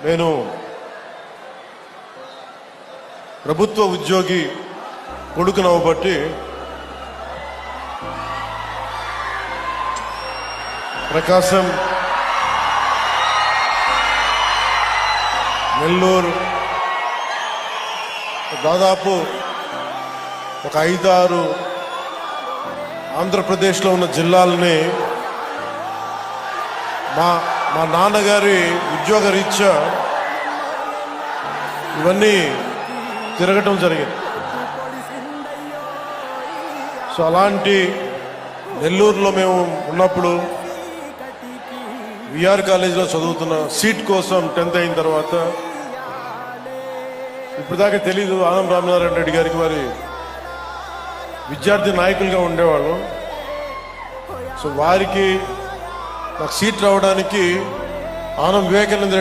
నేను ప్రభుత్వ ఉద్యోగి కొడుకునవ్వబట్టి ప్రకాశం, నెల్లూరు దాదాపు ఒక 5-6 ఆంధ్రప్రదేశ్లో ఉన్న జిల్లాలని మా నాన్నగారి ఉద్యోగ రీత్యా ఇవన్నీ తిరగటం జరిగింది. సో అలాంటి నెల్లూరులో మేము ఉన్నప్పుడు విఆర్ కాలేజీలో చదువుతున్న సీట్ కోసం 10th అయిన తర్వాత ఇప్పుడు దాకా తెలీదు, ఆనం రామనారాయణ రెడ్డి గారికి వారి విద్యార్థి నాయకులుగా ఉండేవాళ్ళు. సో వారికి నాకు సీట్ రావడానికి ఆనం వివేకానంద